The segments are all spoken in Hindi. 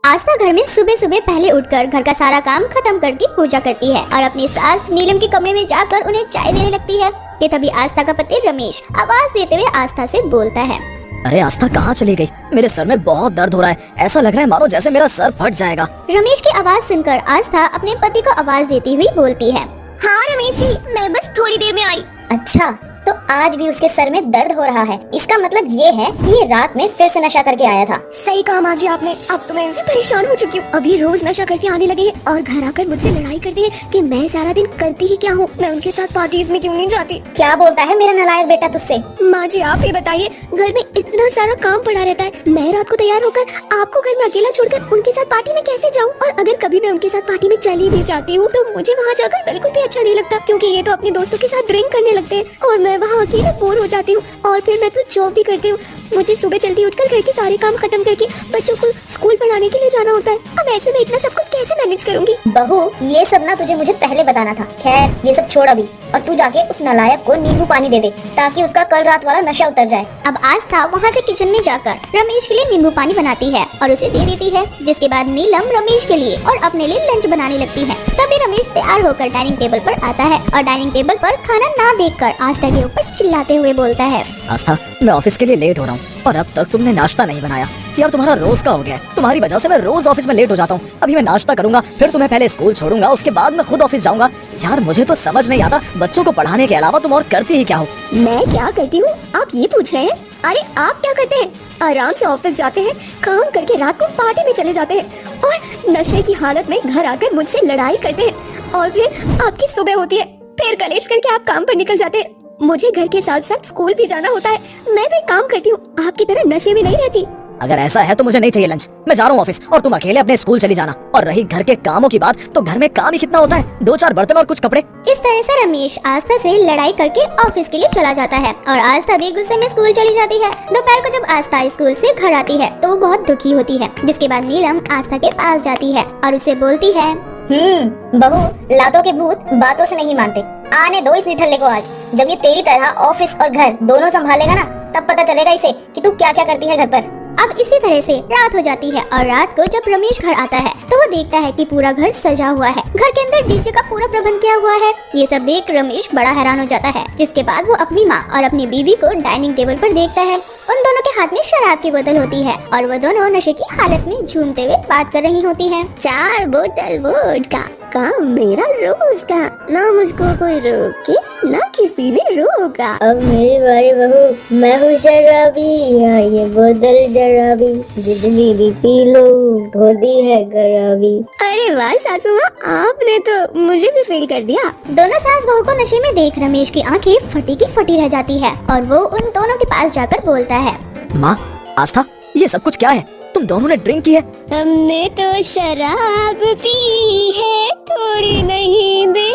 आस्था घर में सुबह सुबह पहले उठकर घर का सारा काम खत्म करके पूजा करती है और अपनी सास नीलम के कमरे में जाकर उन्हें चाय देने लगती है कि तभी आस्था का पति रमेश आवाज देते हुए आस्था से बोलता है। अरे आस्था कहाँ चली गई? मेरे सर में बहुत दर्द हो रहा है, ऐसा लग रहा है मानो जैसे मेरा सर फट जाएगा। रमेश की आवाज सुनकर आस्था अपने पति को आवाज देती हुई बोलती है, हाँ रमेश जी, मैं बस थोड़ी देर में आई। अच्छा, तो आज भी उसके सर में दर्द हो रहा है, इसका मतलब ये है कि ये रात में फिर से नशा करके आया था। सही कहा माँ जी आपने, अब तो मैं इनसे परेशान हो चुकी हूँ। अभी रोज नशा करके आने लगे हैं और घर आकर मुझसे लड़ाई करते हैं कि मैं सारा दिन करती ही क्या हूँ, मैं उनके साथ पार्टीज में क्यों नहीं जाती। क्या बोलता है मेरा नालायक बेटा तुझसे? माँ जी आप ही बताइए, घर में इतना सारा काम पड़ा रहता है, मैं रात को तैयार होकर आपको घर में अकेला छोड़कर उनके साथ पार्टी में कैसे जाऊँ? और अगर कभी मैं उनके साथ पार्टी में चली भी जाती हूँ तो मुझे वहाँ जाकर बिल्कुल भी अच्छा नहीं लगता, क्योंकि ये तो अपने दोस्तों के साथ ड्रिंक करने लगते हैं और मैं वहाँ अकेले बोर हो जाती हूँ। और फिर मैं तो जॉब भी करती हूँ, मुझे सुबह जल्दी उठकर घर के सारे काम खत्म करके बच्चों को स्कूल पढ़ाने के लिए जाना होता है। अब ऐसे में इतना सब कुछ कैसे मैनेज करूँगी? बहू ये सब ना तुझे मुझे पहले बताना था। खैर ये सब छोड़ अभी, और तू जाके उस नालायक को नींबू पानी दे दे ताकि उसका कल रात वाला नशा उतर जाए। अब आस्था वहाँ से किचन में जाकर रमेश के लिए नींबू पानी बनाती है और उसे दे देती है, जिसके बाद नीलम रमेश के लिए और अपने लिए लंच बनाने लगती है। तभी रमेश तैयार होकर डाइनिंग टेबल पर आता है और डाइनिंग टेबल पर खाना ना देखकर आस्था के ऊपर चिल्लाते हुए बोलता है, आस्था मैं ऑफिस के लिए लेट हो रहा हूँ और अब तक तुमने नाश्ता नहीं बनाया। यार तुम्हारा रोज का हो गया है, तुम्हारी वजह से मैं रोज ऑफिस में लेट हो जाता हूँ। अभी मैं नाश्ता करूंगा, फिर तुम्हें पहले स्कूल छोड़ूंगा, उसके बाद मैं खुद ऑफिस जाऊंगा। यार मुझे तो समझ नहीं आता, बच्चों को पढ़ाने के अलावा तुम और करती ही क्या हो? मैं क्या करती हूँ आप ये पूछ रहे हैं? अरे आप क्या करते हैं? आराम से ऑफिस जाते हैं, काम करके रात को पार्टी में चले जाते हैं और नशे की हालत में घर आकर मुझसे लड़ाई करते हैं और फिर आपकी सुबह होती है, फिर कलेश करके आप काम पर निकल जाते हैं। मुझे घर के साथ साथ स्कूल भी जाना होता है, मैं भी काम करती हूँ, आपकी तरह नशे में नहीं रहती। अगर ऐसा है तो मुझे नहीं चाहिए लंच, मैं जा रहा हूँ ऑफिस और तुम अकेले अपने स्कूल चली जाना। और रही घर के कामों की बात, तो घर में काम ही कितना होता है, 2-4 बर्तन और कुछ कपड़े। इस तरह से रमेश आस्था से लड़ाई करके ऑफिस के लिए चला जाता है और आस्था भी गुस्से में स्कूल चली जाती है। दोपहर को जब आस्था स्कूल से घर आती है तो वो बहुत दुखी होती है, जिसके बाद नीलम आस्था के पास जाती है और उसे बोलती है, बहू लातों के भूत बातों से नहीं मानते, आने दो इस निठल्ले को। आज जब ये तेरी तरह ऑफिस और घर दोनों संभालेगा ना, तब पता चलेगा इसे कि तू क्या क्या करती है घर पर। अब इसी तरह से रात हो जाती है और रात को जब रमेश घर आता है तो वो देखता है कि पूरा घर सजा हुआ है, घर के अंदर डीजे का पूरा प्रबंध किया हुआ है। ये सब देख रमेश बड़ा हैरान हो जाता है, जिसके बाद वो अपनी माँ और अपनी बीवी को डाइनिंग टेबल पर देखता है। उन दोनों के हाथ में शराब की बोतल होती है और वो दोनों नशे की हालत में झूमते हुए बात कर रही होती हैं। 4 बोतल वोडका का मेरा रोज का, ना मुझको कोई रोके ना किसी ने रोका। अब मेरी बारी बहू, मैं हूँ शराबी, ये बोतल शराबी, जितनी भी पी लो धो दी है गराबी। अरे वाह सासू माँ, आपने तो मुझे भी फेल कर दिया। दोनों सास बहू को नशे में देख रमेश की आंखें फटी की फटी रह जाती है और वो उन दोनों के पास जाकर बोलता है, माँ आस्था ये सब कुछ क्या है? तुम दोनों ने ड्रिंक की है? हमने तो शराब पी है, थोड़ी नहीं दे।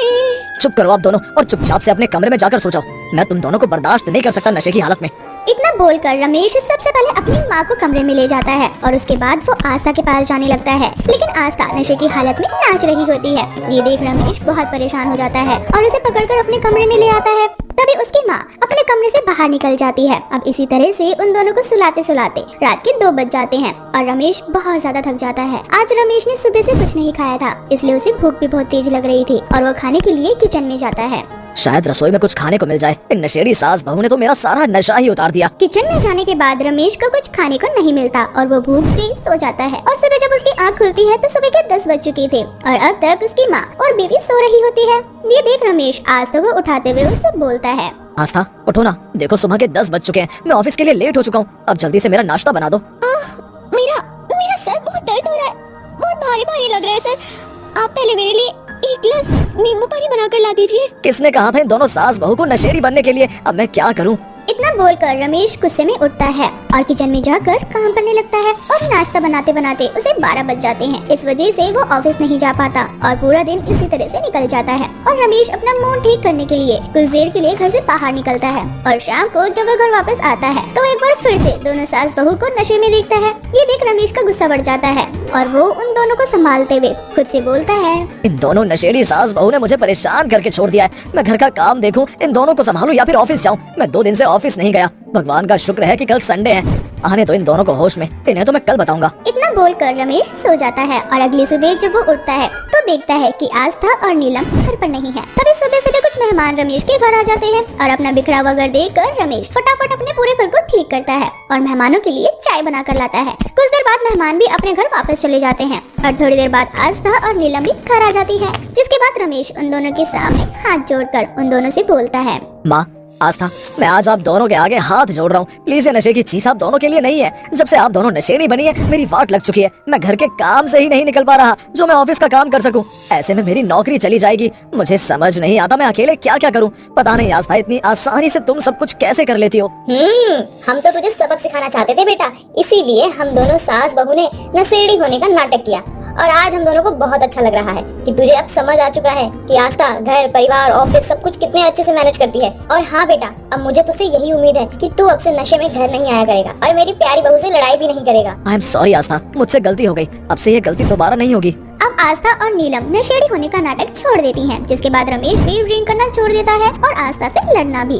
चुप करो आप दोनों और चुपचाप से अपने कमरे में जाकर सो जाओ। मैं तुम दोनों को बर्दाश्त नहीं कर सकता नशे की हालत में। इतना बोलकर रमेश सबसे पहले अपनी माँ को कमरे में ले जाता है और उसके बाद वो आस्था के पास जाने लगता है, लेकिन आस्था नशे की हालत में नाच रही होती है। ये देख रमेश बहुत परेशान हो जाता है और उसे पकड़कर अपने कमरे में ले आता है। तभी उसकी माँ अपने कमरे से बाहर निकल जाती है। अब इसी तरह से उन दोनों को सुलाते सुलाते रात के 2 बज जाते हैं और रमेश बहुत ज्यादा थक जाता है। आज रमेश ने सुबह से कुछ नहीं खाया था, इसलिए उसे भूख भी बहुत तेज लग रही थी और वो खाने के लिए किचन में जाता है। शायद रसोई में कुछ खाने को मिल जाए। इन नशेड़ी सास बहू ने तो मेरा सारा नशा ही उतार दिया। किचन में जाने के बाद रमेश को कुछ खाने को नहीं मिलता और वो भूख से सो जाता है और सुबह जब उसकी आँख खुलती है तो सुबह के 10 बज चुके थे और अब तक उसकी माँ और बीवी सो रही होती है। ये देख रमेश आस्था को उठाते हुए उससे बोलता है, आस्था उठो ना, देखो सुबह के 10 बज चुके हैं, मैं ऑफिस के लिए लेट हो चुका हूँ। अब जल्दी से मेरा नाश्ता बना दो। मेरा सर बहुत दर्द हो रहा है, बहुत भारी भारी लग रहा है सर। आप पहले मेरे लिए 1 गिलास नींबू पानी बनाकर ला दीजिए। किसने कहा था इन दोनों सास बहू को नशेड़ी बनने के लिए? अब मैं क्या करूँ? इतना बोलकर रमेश गुस्से में उठता है और किचन में जाकर काम करने लगता है और नाश्ता बनाते बनाते उसे 12 बज जाते हैं। इस वजह से वो ऑफिस नहीं जा पाता और पूरा दिन इसी तरह से निकल जाता है। और रमेश अपना मूड ठीक करने के लिए कुछ देर के लिए घर से बाहर निकलता है और शाम को जब वो घर वापस आता है तो एक बार फिर से दोनों सास बहू को नशे में देखता है। ये देख रमेश का गुस्सा बढ़ जाता है और वो उन दोनों को संभालते हुए खुद से बोलता है, इन दोनों नशेड़ी सास बहू ने मुझे परेशान करके छोड़ दिया है। मैं घर का काम देखूं, इन दोनों को संभालूं या फिर ऑफिस जाऊं। मैं 2 दिन से ऑफिस नहीं गया। भगवान का शुक्र है कि कल संडे है। आने दो इन दोनों को होश में, इन्हें तो मैं कल बताऊंगा। इतना बोलकर रमेश सो जाता है और अगली सुबह जब वो उठता है तो देखता है कि आस्था और नीलम घर पर नहीं है। तभी सुबह सुबह कुछ मेहमान रमेश के घर आ जाते हैं और अपना बिखरा हुआ घर देखकर रमेश फटाफट अपने पूरे घर को ठीक करता है और मेहमानों के लिए चाय बना कर लाता है। कुछ देर बाद मेहमान भी अपने घर वापस चले जाते हैं और थोड़ी देर बाद आस्था और नीलम भी घर आ जाती है, जिसके बाद रमेश उन दोनों के सामने हाथ जोड़कर उन दोनों से बोलता है, माँ, आस्था, मैं आज आप दोनों के आगे हाथ जोड़ रहा हूँ। प्लीज ये नशे की चीज आप दोनों के लिए नहीं है। जब से आप दोनों नशेड़ी बनी है मेरी वाट लग चुकी है। मैं घर के काम से ही नहीं निकल पा रहा जो मैं ऑफिस का काम कर सकूं। ऐसे में मेरी नौकरी चली जाएगी। मुझे समझ नहीं आता मैं अकेले क्या क्या करूं। पता नहीं आस्था, इतनी आसानी से तुम सब कुछ कैसे कर लेती हो। हम तो तुझे सबक सिखाना चाहते थे बेटा, इसीलिए हम दोनों सास बहू ने नशेड़ी होने का नाटक किया और आज हम दोनों को बहुत अच्छा लग रहा है कि तुझे अब समझ आ चुका है कि आस्था घर परिवार ऑफिस सब कुछ कितने अच्छे से मैनेज करती है। और हाँ बेटा, अब मुझे तुझसे यही उम्मीद है कि तू अब से नशे में घर नहीं आया करेगा और मेरी प्यारी बहू से लड़ाई भी नहीं करेगा। आई एम सॉरी आस्था, मुझसे गलती हो गई। अब से ये गलती दोबारा नहीं होगी। अब आस्था और नीलम नशेड़ी होने का नाटक छोड़ देती हैं, जिसके बाद रमेश भी ड्रिंक करना छोड़ देता है और आस्था से लड़ना भी।